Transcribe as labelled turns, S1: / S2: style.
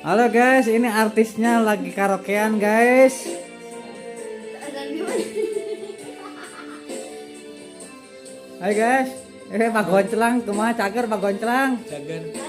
S1: Halo guys, ini artisnya lagi karaokean guys. Hai guys, Pak Goncelang, kumaha cager Pak Goncelang?
S2: Cager.